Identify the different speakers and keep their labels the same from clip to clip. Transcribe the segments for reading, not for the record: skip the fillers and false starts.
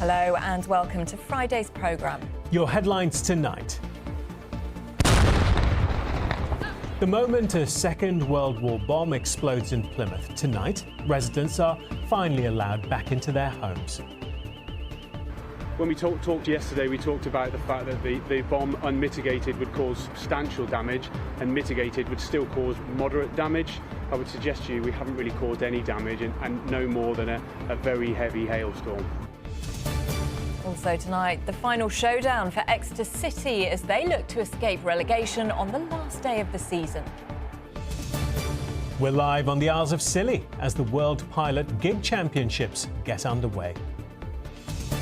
Speaker 1: Hello and welcome to Friday's programme.
Speaker 2: Your headlines tonight. The moment a Second World War bomb explodes in Plymouth tonight, residents are finally allowed back into their homes.
Speaker 3: When we talked yesterday, we talked about the fact that the bomb unmitigated would cause substantial damage and mitigated would still cause moderate damage. I would suggest to you we haven't really caused any damage and no more than a very heavy hailstorm.
Speaker 1: Also tonight, the final showdown for Exeter City as they look to escape relegation on the last day of the season.
Speaker 2: We're live on the Isles of Scilly as the World Pilot Gig Championships get underway.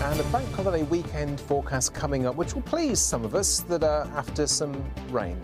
Speaker 4: And a bank holiday weekend forecast coming up, which will please some of us that are after some rain.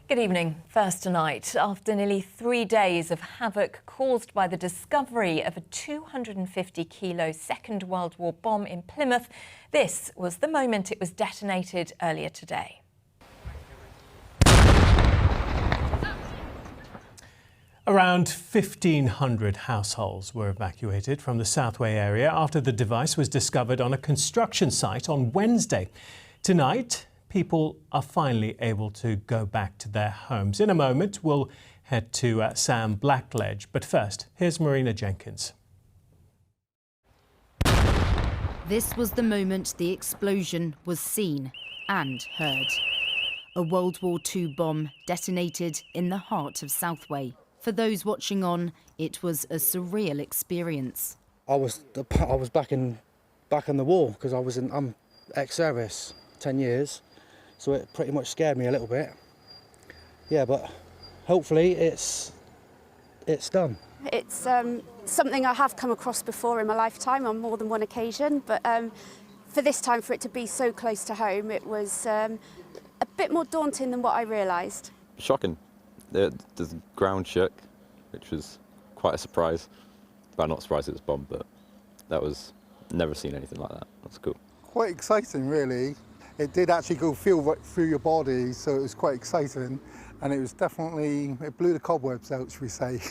Speaker 1: Good evening. First tonight, after nearly 3 days of havoc caused by the discovery of a 250-kilo Second World War bomb in Plymouth, this was the moment it was detonated earlier today.
Speaker 2: Around 1,500 households were evacuated from the Southway area after the device was discovered on a construction site on Wednesday. Tonight, people are finally able to go back to their homes. In a moment, we'll head to Sam Blackledge. But first, here's Marina Jenkins.
Speaker 5: This was the moment the explosion was seen and heard. A World War II bomb detonated in the heart of Southway. For those watching on, it was a surreal experience.
Speaker 6: I was back in the war because I'm ex-service, 10 years. So it pretty much scared me a little bit. Yeah, but hopefully it's done.
Speaker 7: It's something I have come across before in my lifetime on more than one occasion, but for this time, for it to be so close to home, it was a bit more daunting than what I realised.
Speaker 8: Shocking. The ground shook, which was quite a surprise. Well, not surprised it was a bomb, but that was, never seen anything like that. That's cool.
Speaker 9: Quite exciting, really. It did actually go feel right through your body, so it was quite exciting, and it was definitely, it blew the cobwebs out, should we say.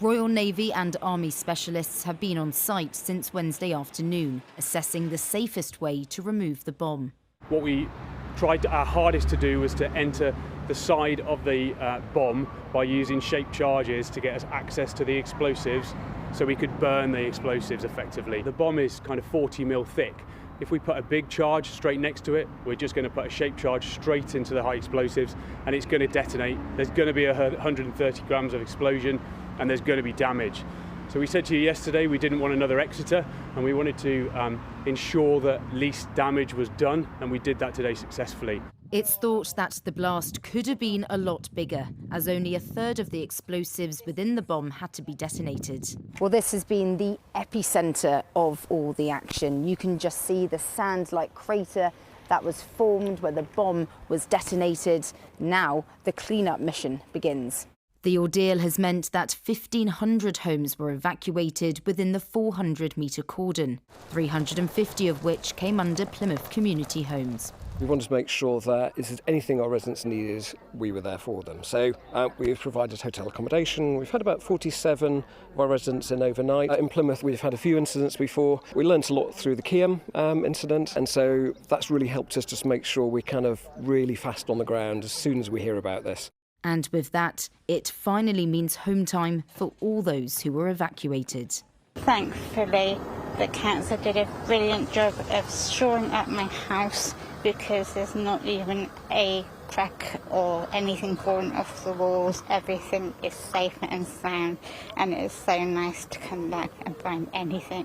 Speaker 5: Royal Navy and Army specialists have been on site since Wednesday afternoon, assessing the safest way to remove the bomb.
Speaker 3: What we tried our hardest to do was to enter the side of the bomb by using shaped charges to get us access to the explosives so we could burn the explosives effectively. The bomb is kind of 40 mil thick. If we put a big charge straight next to it, we're just going to put a shaped charge straight into the high explosives and it's going to detonate. There's going to be 130 grams of explosion and there's going to be damage. So we said to you yesterday we didn't want another Exeter and we wanted to ensure that least damage was done, and we did that today successfully.
Speaker 5: It's thought that the blast could have been a lot bigger, as only a third of the explosives within the bomb had to be detonated.
Speaker 10: Well, this has been the epicentre of all the action. You can just see the sand-like crater that was formed where the bomb was detonated. Now the clean-up mission begins.
Speaker 5: The ordeal has meant that 1,500 homes were evacuated within the 400-metre cordon, 350 of which came under Plymouth Community Homes.
Speaker 11: We wanted to make sure that if there's anything our residents needed, we were there for them. So we've provided hotel accommodation. We've had about 47 of our residents in overnight. In Plymouth, we've had a few incidents before. We learnt a lot through the Kiam incident, and so that's really helped us just make sure we're kind of really fast on the ground as soon as we hear about this.
Speaker 5: And with that, it finally means home time for all those who were evacuated.
Speaker 12: Thankfully, the council did a brilliant job of shoring up my house because there's not even a crack or anything falling off the walls. Everything is safe and sound, and it is so nice to come back and find everything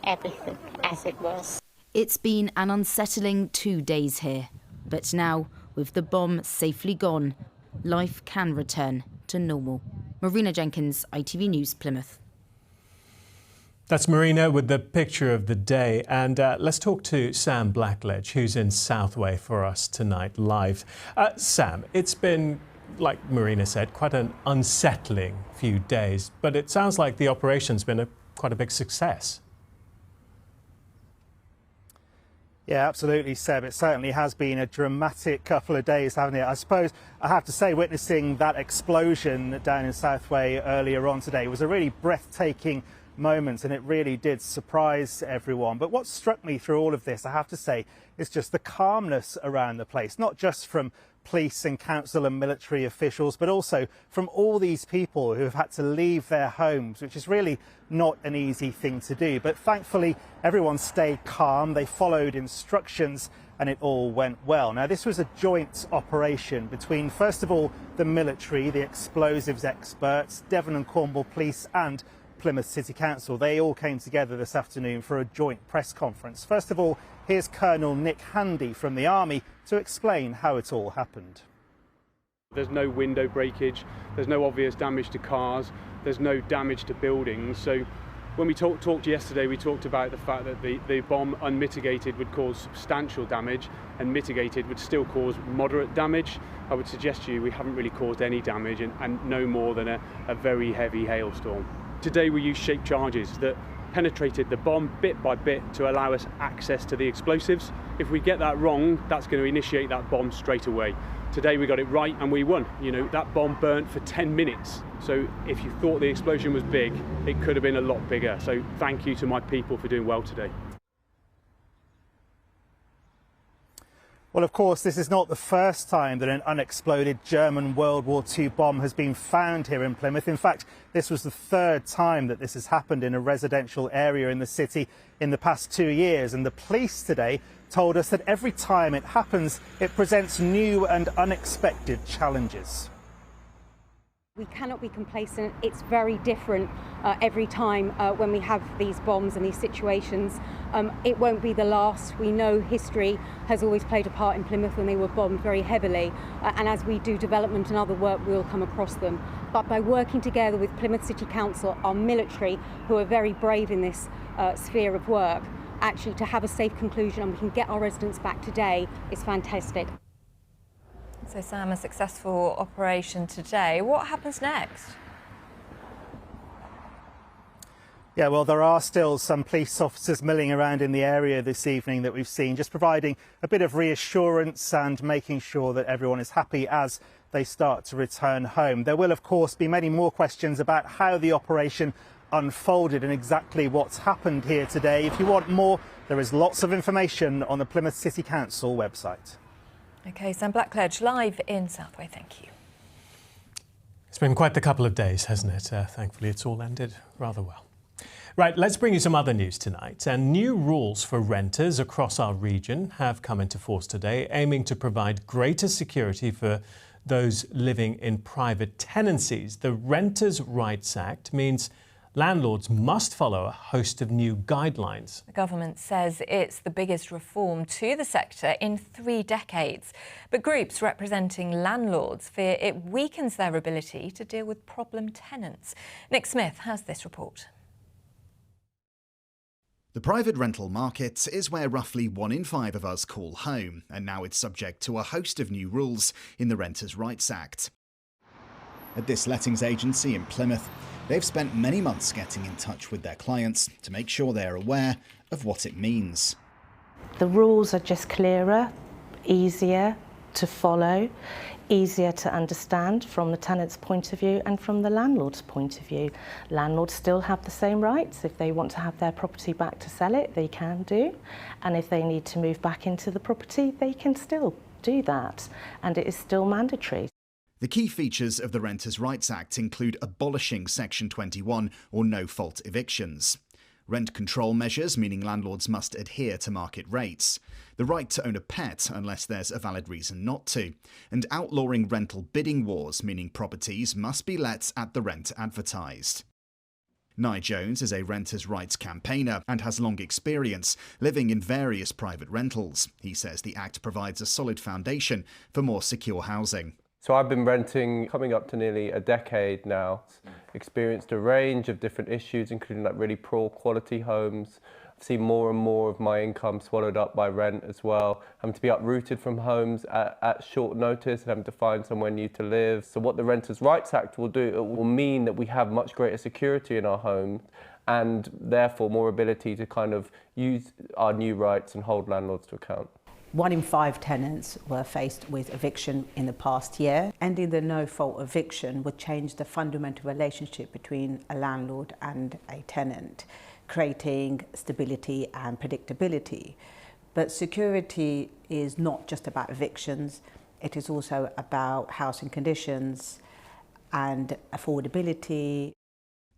Speaker 12: as it was.
Speaker 5: It's been an unsettling 2 days here, but now, with the bomb safely gone, life can return to normal. Marina Jenkins, ITV News, Plymouth.
Speaker 2: That's Marina with the picture of the day. And let's talk to Sam Blackledge, who's in Southway for us tonight live. Sam, it's been, like Marina said, quite an unsettling few days, but it sounds like the operation's been quite a big success.
Speaker 13: Yeah, absolutely, Seb. It certainly has been a dramatic couple of days, haven't it? I suppose I have to say, witnessing that explosion down in Southway earlier on today was a really breathtaking moment, and it really did surprise everyone. But what struck me through all of this, I have to say, is just the calmness around the place, not just from police and council and military officials, but also from all these people who have had to leave their homes, which is really not an easy thing to do. But thankfully, everyone stayed calm. They followed instructions and it all went well. Now, this was a joint operation between, first of all, the military, the explosives experts, Devon and Cornwall Police and Plymouth City Council. They all came together this afternoon for a joint press conference. First of all, here's Colonel Nick Handy from the Army to explain how it all happened.
Speaker 3: There's no window breakage, there's no obvious damage to cars, there's no damage to buildings. So when we talked yesterday, we talked about the fact that the bomb unmitigated would cause substantial damage and mitigated would still cause moderate damage. I would suggest to you we haven't really caused any damage and no more than a very heavy hailstorm. Today we used shaped charges that penetrated the bomb bit by bit to allow us access to the explosives. If we get that wrong, that's going to initiate that bomb straight away. Today we got it right and we won. You know, that bomb burnt for 10 minutes. So if you thought the explosion was big, it could have been a lot bigger. So thank you to my people for doing well today.
Speaker 13: Well, of course, this is not the first time that an unexploded German World War II bomb has been found here in Plymouth. In fact, this was the third time that this has happened in a residential area in the city in the past 2 years. And the police today told us that every time it happens, it presents new and unexpected challenges.
Speaker 14: We cannot be complacent. It's very different every time when we have these bombs and these situations. It won't be the last. We know history has always played a part in Plymouth when they were bombed very heavily. And as we do development and other work, we'll come across them. But by working together with Plymouth City Council, our military, who are very brave in this sphere of work, actually to have a safe conclusion and we can get our residents back today is fantastic.
Speaker 1: So Sam, a successful operation today. What happens next?
Speaker 13: Yeah, well, there are still some police officers milling around in the area this evening that we've seen, just providing a bit of reassurance and making sure that everyone is happy as they start to return home. There will, of course, be many more questions about how the operation unfolded and exactly what's happened here today. If you want more, there is lots of information on the Plymouth City Council website.
Speaker 1: OK, Sam Blackledge live in Southway, thank you.
Speaker 2: It's been quite the couple of days, hasn't it? Thankfully, it's all ended rather well. Right, let's bring you some other news tonight. And new rules for renters across our region have come into force today, aiming to provide greater security for those living in private tenancies. The Renters' Rights Act means landlords must follow a host of new guidelines.
Speaker 1: The government says it's the biggest reform to the sector in 3 decades. But groups representing landlords fear it weakens their ability to deal with problem tenants. Nick Smith has this report.
Speaker 15: The private rental market is where roughly 1 in 5 of us call home, and now it's subject to a host of new rules in the Renters' Rights Act. At this lettings agency in Plymouth, they've spent many months getting in touch with their clients to make sure they're aware of what it means.
Speaker 16: The rules are just clearer, easier to follow, easier to understand from the tenant's point of view and from the landlord's point of view. Landlords still have the same rights. If they want to have their property back to sell it, they can do. And if they need to move back into the property, they can still do that. And it is still mandatory.
Speaker 15: The key features of the Renters' Rights Act include abolishing Section 21 or no-fault evictions, rent control measures, meaning landlords must adhere to market rates, the right to own a pet unless there's a valid reason not to, and outlawing rental bidding wars, meaning properties must be let at the rent advertised. Nye Jones is a renters' rights campaigner and has long experience living in various private rentals. He says the Act provides a solid foundation for more secure housing.
Speaker 17: So I've been renting coming up to nearly a decade now, experienced a range of different issues, including like really poor quality homes. I've seen more and more of my income swallowed up by rent as well, having to be uprooted from homes at short notice and having to find somewhere new to live. So what the Renters' Rights Act will do, it will mean that we have much greater security in our homes and therefore more ability to kind of use our new rights and hold landlords to account.
Speaker 18: 1 in 5 tenants were faced with eviction in the past year. Ending the no-fault eviction would change the fundamental relationship between a landlord and a tenant, creating stability and predictability. But security is not just about evictions, it is also about housing conditions and affordability.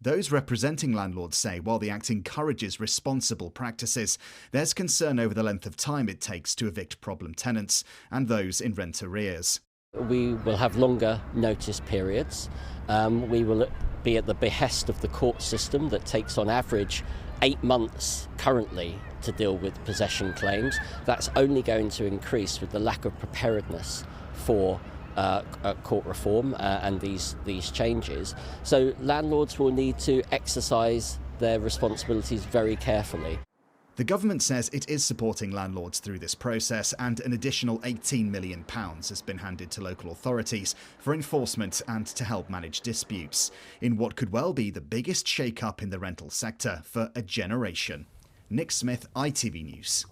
Speaker 15: Those representing landlords say while the Act encourages responsible practices, there's concern over the length of time it takes to evict problem tenants and those in rent arrears.
Speaker 19: We will have longer notice periods. We will be at the behest of the court system that takes on average 8 months currently to deal with possession claims. That's only going to increase with the lack of preparedness for court reform and these changes. So landlords will need to exercise their responsibilities very carefully.
Speaker 15: The government says it is supporting landlords through this process, and an additional £18 million has been handed to local authorities for enforcement and to help manage disputes, in what could well be the biggest shake-up in the rental sector for a generation. Nick Smith, ITV News.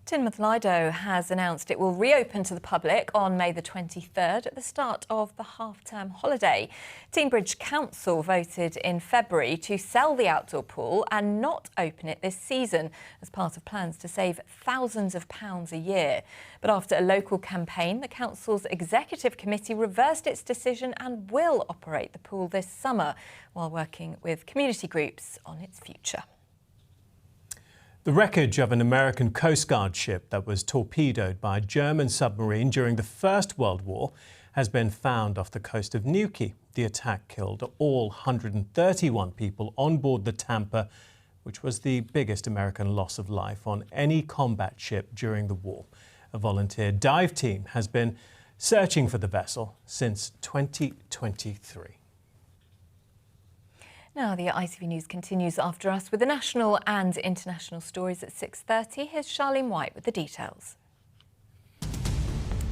Speaker 1: Plymouth Lido has announced it will reopen to the public on May the 23rd at the start of the half-term holiday. Teignbridge Council voted in February to sell the outdoor pool and not open it this season as part of plans to save thousands of pounds a year. But after a local campaign, the council's executive committee reversed its decision and will operate the pool this summer while working with community groups on its future.
Speaker 2: The wreckage of an American Coast Guard ship that was torpedoed by a German submarine during the First World War has been found off the coast of Newquay. The attack killed all 131 people on board the Tampa, which was the biggest American loss of life on any combat ship during the war. A volunteer dive team has been searching for the vessel since 2023.
Speaker 1: Now, the ITV News continues after us with the national and international stories at 6:30. Here's Charlene White with the details.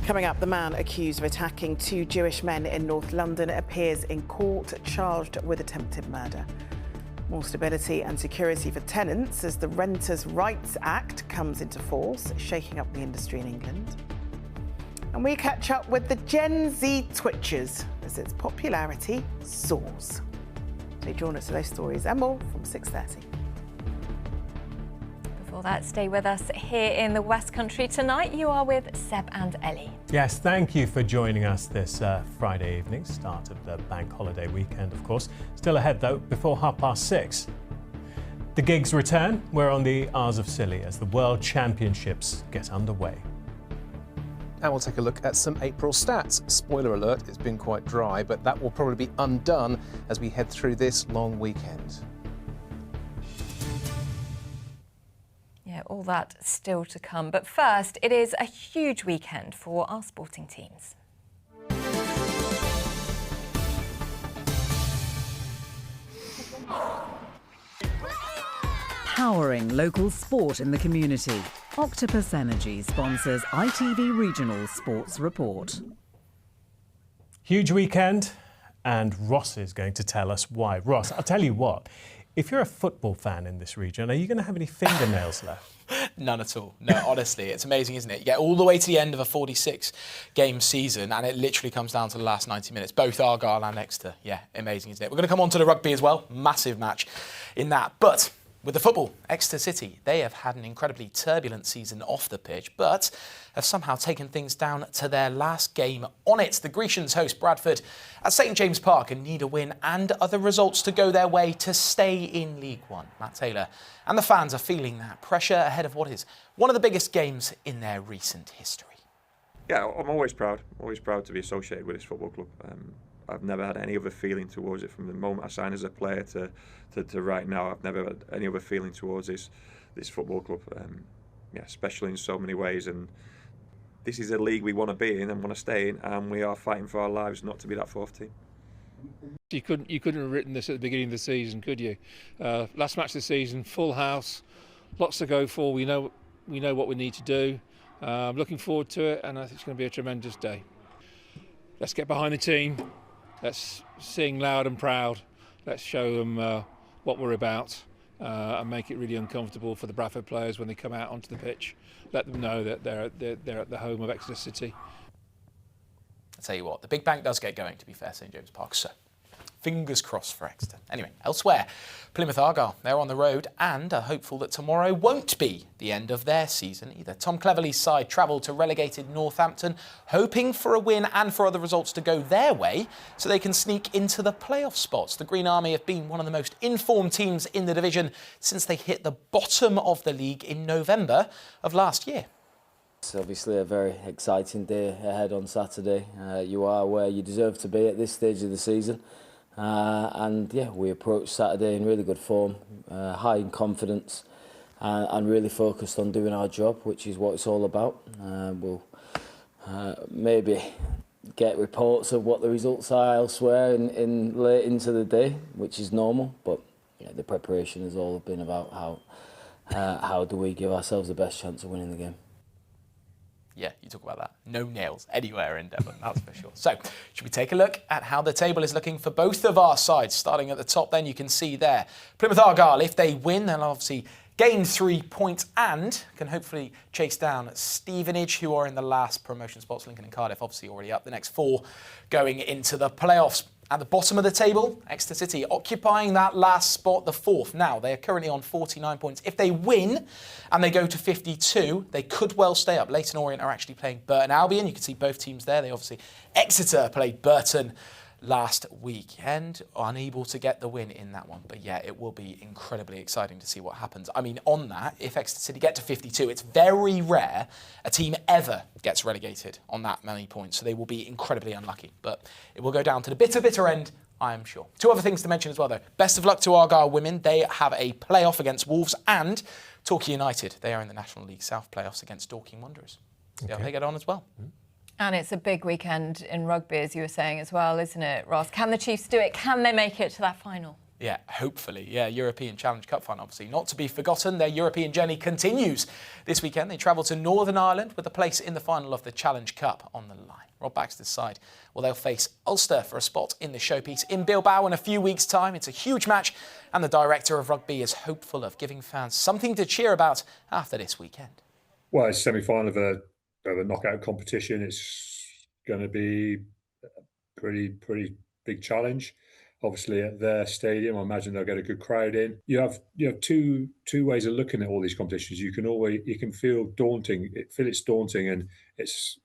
Speaker 20: Coming up, the man accused of attacking 2 Jewish men in North London appears in court, charged with attempted murder. More stability and security for tenants as the Renters' Rights Act comes into force, shaking up the industry in England. And we catch up with the Gen Z Twitchers as its popularity soars. So join us for those stories and more from 6:30.
Speaker 1: Before that, stay with us here in the West Country tonight. You are with Seb and Ellie.
Speaker 2: Yes, thank you for joining us this Friday evening, start of the bank holiday weekend, of course. Still ahead, though, before 6:30. The gigs return. We're on the Isles of Scilly as the World Championships get underway.
Speaker 4: And we'll take a look at some April stats. Spoiler alert, it's been quite dry, but that will probably be undone as we head through this long weekend.
Speaker 1: Yeah, all that still to come. But first, it is a huge weekend for our sporting teams.
Speaker 21: Powering local sport in the community. Octopus Energy sponsors ITV Regional Sports Report.
Speaker 2: Huge weekend, and Ross is going to tell us why. Ross, I'll tell you what, if you're a football fan in this region, are you going to have any fingernails left?
Speaker 22: None at all. No, honestly, it's amazing, isn't it? You get all the way to the end of a 46-game season, and it literally comes down to the last 90 minutes. Both Argyle and Exeter. Yeah, amazing, isn't it? We're going to come on to the rugby as well. Massive match in that. But with the football, Exeter City, they have had an incredibly turbulent season off the pitch, but have somehow taken things down to their last game on it. The Grecians host Bradford at St James Park and need a win and other results to go their way to stay in League One. Matt Taylor and the fans are feeling that pressure ahead of what is one of the biggest games in their recent history.
Speaker 23: Yeah, I'm always proud to be associated with this football club. I've never had any other feeling towards it from the moment I signed as a player to right now. I've never had any other feeling towards this football club. Yeah, special in so many ways, and this is a league we want to be in and want to stay in, and we are fighting for our lives not to be that fourth team.
Speaker 24: You couldn't have written this at the beginning of the season, could you? Last match of the season, full house, lots to go for. We know what we need to do. I'm looking forward to it, and I think it's going to be a tremendous day. Let's get behind the team. Let's sing loud and proud. Let's show them what we're about, and make it really uncomfortable for the Bradford players when they come out onto the pitch. Let them know that they're at the home of Exeter City.
Speaker 22: I'll tell you what, the Big Bank does get going, to be fair, St James Park, so fingers crossed for Exeter. Anyway, elsewhere, Plymouth Argyle, they're on the road and are hopeful that tomorrow won't be the end of their season either. Tom Cleverley's side travelled to relegated Northampton, hoping for a win and for other results to go their way so they can sneak into the playoff spots. The Green Army have been one of the most informed teams in the division since they hit the bottom of the league in November of last year.
Speaker 6: It's obviously a very exciting day ahead on Saturday. You are where you deserve to be at this stage of the season. And yeah, we approach Saturday in really good form, high in confidence, and really focused on doing our job, which is what it's all about. We'll maybe get reports of what the results are elsewhere in late into the day, which is normal, but yeah, the preparation has all been about how do we give ourselves the best chance of winning the game.
Speaker 22: Yeah, you talk about that. No nails anywhere in Devon, that's for sure. So, should we take a look at how the table is looking for both of our sides? Starting at the top, then you can see there. Plymouth Argyle, if they win, they'll obviously gain 3 points and can hopefully chase down Stevenage, who are in the last promotion spots. Lincoln and Cardiff obviously already up. The next 4 going into the playoffs. At the bottom of the table, Exeter City occupying that last spot, the 4th. Now, they are currently on 49 points. If they win and they go to 52, they could well stay up. Leyton Orient are actually playing Burton Albion. You can see both teams there. They obviously, Exeter played Burton last weekend, unable to get the win in that one. But yeah, it will be incredibly exciting to see what happens. I mean, on that, if Exeter City get to 52, it's very rare a team ever gets relegated on that many points. So they will be incredibly unlucky. But it will go down to the bitter end, I am sure. 2 other things to mention as well, though. Best of luck to Argyle women. They have a playoff against Wolves, and Torquay United, they are in the National League South playoffs against Dorking Wanderers. See how they get on as well.
Speaker 1: And it's a big weekend in rugby, as you were saying as well, isn't it, Ross? Can the Chiefs do it? Can they make it to that final?
Speaker 22: Yeah, hopefully. Yeah, European Challenge Cup final, obviously. Not to be forgotten, their European journey continues. This weekend, they travel to Northern Ireland with a place in the final of the Challenge Cup on the line. Rob Baxter's side, well, they'll face Ulster for a spot in the showpiece in Bilbao in a few weeks' time. It's a huge match, and the director of rugby is hopeful of giving fans something to cheer about after this weekend.
Speaker 7: Well, it's a semi-final of a knockout competition. It's going to be a pretty big challenge. Obviously, at their stadium, I imagine they'll get a good crowd in. You have two ways of looking at all these competitions. You can feel daunting. It's daunting, and it's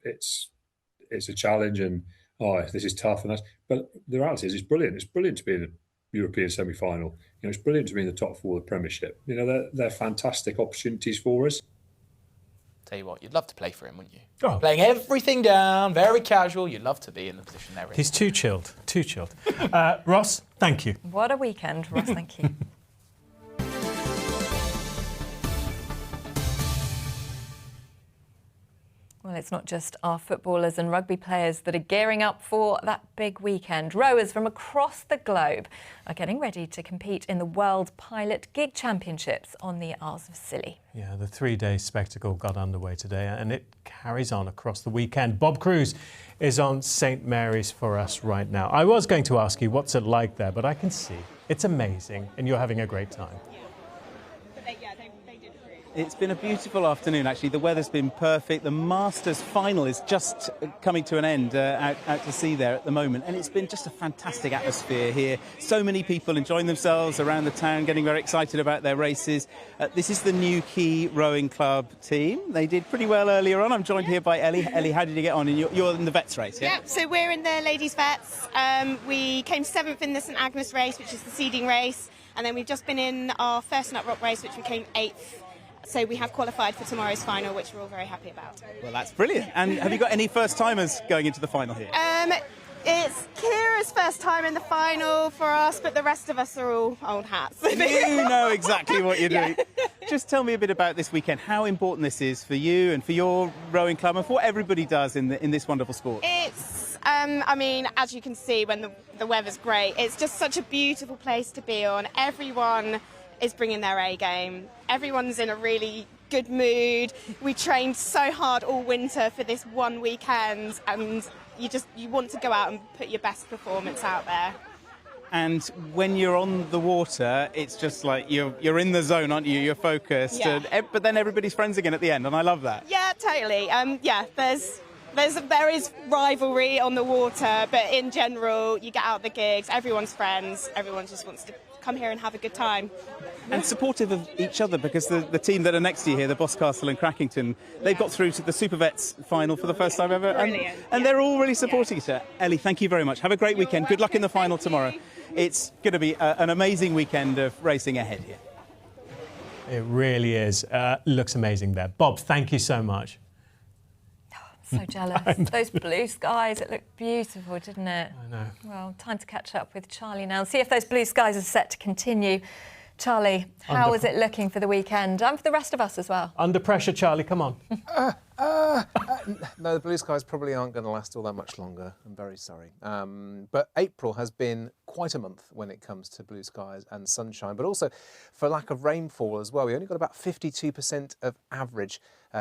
Speaker 7: a challenge, and this is tough, but the reality is it's brilliant. It's brilliant to be in a European semi-final. It's brilliant to be in the top 4 of the Premiership. They're fantastic opportunities for us.
Speaker 22: Tell you what, you'd love to play for him, wouldn't you? Oh. Playing everything down, very casual. You'd love to be in the position they're in.
Speaker 2: He's too chilled, too chilled. Ross, thank you.
Speaker 1: What a weekend, Ross, thank you. Well, it's not just our footballers and rugby players that are gearing up for that big weekend. Rowers from across the globe are getting ready to compete in the World Pilot Gig Championships on the Isles of Scilly.
Speaker 2: Yeah, the 3-day spectacle got underway today and it carries on across the weekend. Bob Cruz is on St Mary's for us right now. I was going to ask you what's it like there, but I can see it's amazing and you're having a great time.
Speaker 8: It's been a beautiful afternoon, actually. The weather's been perfect. The Masters final is just coming to an end out to sea there at the moment. And it's been just a fantastic atmosphere here. So many people enjoying themselves around the town, getting very excited about their races. This is the New Quay Rowing Club team. They did pretty well earlier on. I'm joined here by Ellie. Ellie, how did you get on? And you're in the Vets race, yeah?
Speaker 9: Yeah, so we're in the Ladies Vets. We came 7th in the St Agnes race, which is the seeding race. And then we've just been in our first Nut Rock race, which we came 8th. So we have qualified for tomorrow's final, which we're all very happy about.
Speaker 8: Well, that's brilliant. And have you got any first-timers going into the final here?
Speaker 9: It's Kira's first time in the final for us, but the rest of us are all old hats.
Speaker 8: You know exactly what you're doing. Yeah. Just tell me a bit about this weekend, how important this is for you and for your rowing club and for what everybody does in this wonderful sport.
Speaker 9: It's, I mean, as you can see when the weather's great, it's just such a beautiful place to be on. Everyone is bringing their A game. Everyone's in a really good mood. We trained so hard all winter for this one weekend, and you want to go out and put your best performance out there.
Speaker 8: and when you're on the water, it's just like you're in the zone, aren't you? You're focused,
Speaker 9: Yeah.
Speaker 8: but then everybody's friends again at the end, and I love that.
Speaker 9: Yeah, totally. There is rivalry on the water, but in general, you get out the gigs, everyone's friends, everyone just wants to come here and have a good time.
Speaker 8: And supportive of each other, because the team that are next to you here, the Boscastle and Crackington, they've got through to the Super Vets final for the first time ever.
Speaker 9: Brilliant.
Speaker 8: And they're all really supporting each other. Ellie, thank you very much. Have a great weekend. Good luck in the final tomorrow. It's going to be an amazing weekend of racing ahead here.
Speaker 2: It really is. Looks amazing there. Bob, thank you so much.
Speaker 1: So jealous. Those blue skies, it looked beautiful, didn't it?
Speaker 2: I know.
Speaker 1: Well, time to catch up with Charlie now and see if those blue skies are set to continue. Charlie, how is it looking for the weekend and for the rest of us as well?
Speaker 2: Under pressure, Charlie, come on.
Speaker 4: No, the blue skies probably aren't going to last all that much longer. I'm very sorry. But April has been quite a month when it comes to blue skies and sunshine, but also for lack of rainfall as well. We only got about 52% of average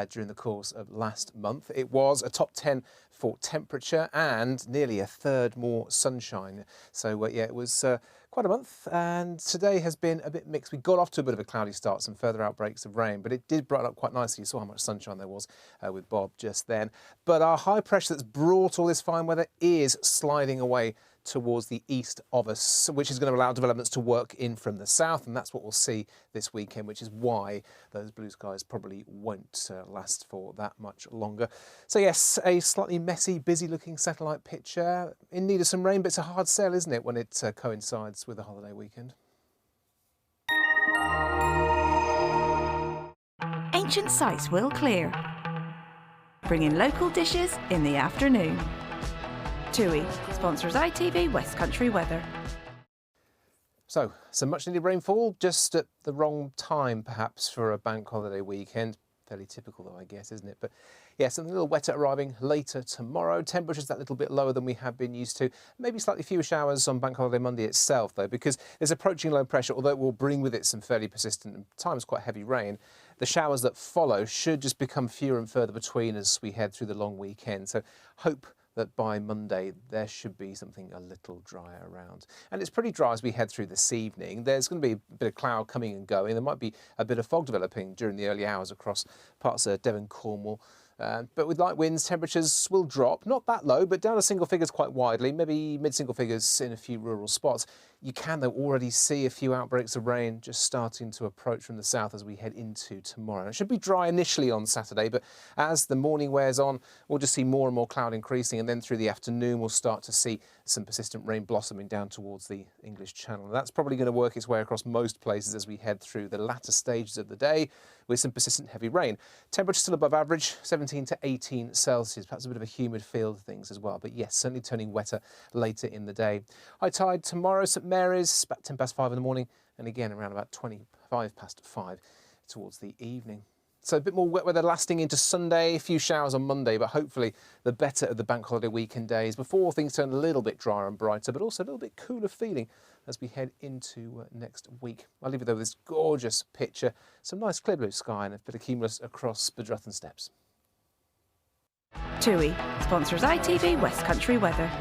Speaker 4: during the course of last month. It was a top 10 for temperature and nearly a third more sunshine. So, yeah, it was quite a month, and today has been a bit mixed. We got off to a bit of a cloudy start, some further outbreaks of rain, but it did brighten up quite nicely. You saw how much sunshine there was with Bob just then. But our high pressure that's brought all this fine weather is sliding away towards the east of us, which is going to allow developments to work in from the south, and that's what we'll see this weekend, which is why those blue skies probably won't last for that much longer. So yes, a slightly messy, busy-looking satellite picture in need of some rain, but it's a hard sell, isn't it, when it coincides with a holiday weekend?
Speaker 5: Ancient sites will clear, bringing local dishes in the afternoon. TUI sponsors ITV West Country weather.
Speaker 4: So, some much needed rainfall, just at the wrong time perhaps for a bank holiday weekend. Fairly typical though, I guess, isn't it? But yeah, something a little wetter arriving later tomorrow. Temperatures that little bit lower than we have been used to. Maybe slightly fewer showers on Bank Holiday Monday itself though, because there's approaching low pressure, although it will bring with it some fairly persistent and at times quite heavy rain. The showers that follow should just become fewer and further between as we head through the long weekend. So hope that by Monday there should be something a little drier around. And it's pretty dry as we head through this evening. There's going to be a bit of cloud coming and going. There might be a bit of fog developing during the early hours across parts of Devon, Cornwall. But with light winds, temperatures will drop, not that low, but down to single figures quite widely, maybe mid-single figures in a few rural spots. You can, though, already see a few outbreaks of rain just starting to approach from the south as we head into tomorrow. It should be dry initially on Saturday, but as the morning wears on, we'll just see more and more cloud increasing, and then through the afternoon we'll start to see some persistent rain blossoming down towards the English Channel. And that's probably going to work its way across most places as we head through the latter stages of the day with some persistent heavy rain. Temperature still above average, 17 to 18 Celsius, perhaps a bit of a humid feel to things as well. But yes, certainly turning wetter later in the day. High tide tomorrow, St Mary's, about 10 past 5 in the morning, and again around about 25 past 5 towards the evening. So a bit more wet weather lasting into Sunday, a few showers on Monday, but hopefully the better of the bank holiday weekend days before things turn a little bit drier and brighter, but also a little bit cooler feeling as we head into next week. I'll leave you though with this gorgeous picture, some nice clear blue sky and a bit of cumulus across Bedrutton Steps.
Speaker 5: TUI sponsors ITV West Country weather.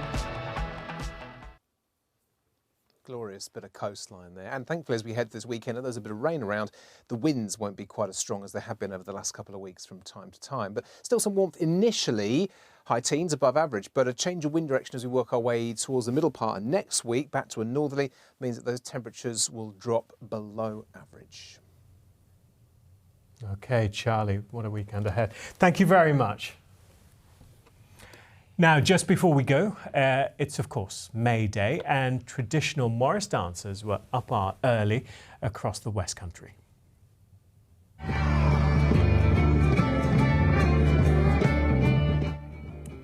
Speaker 4: Glorious bit of coastline there. And thankfully, as we head this weekend, and there's a bit of rain around, the winds won't be quite as strong as they have been over the last couple of weeks from time to time. But still some warmth initially, high teens above average, but a change of wind direction as we work our way towards the middle part of next week, back to a northerly, means that those temperatures will drop below average.
Speaker 2: OK, Charlie, what a weekend ahead. Thank you very much. Now, just before we go, it's of course May Day, and traditional Morris dancers were up early across the West Country.
Speaker 1: Yeah,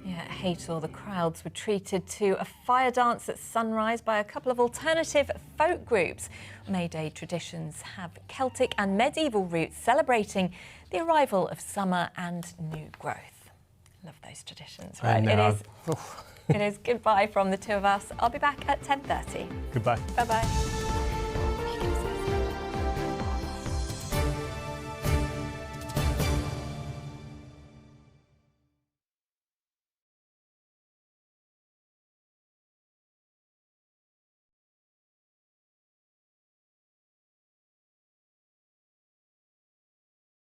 Speaker 1: at Haytor, the crowds were treated to a fire dance at sunrise by a couple of alternative folk groups. May Day traditions have Celtic and medieval roots, celebrating the arrival of summer and new growth. Love those traditions, right? It is goodbye from the two of us. I'll be back at 10:30.
Speaker 2: Goodbye.
Speaker 1: Bye-bye.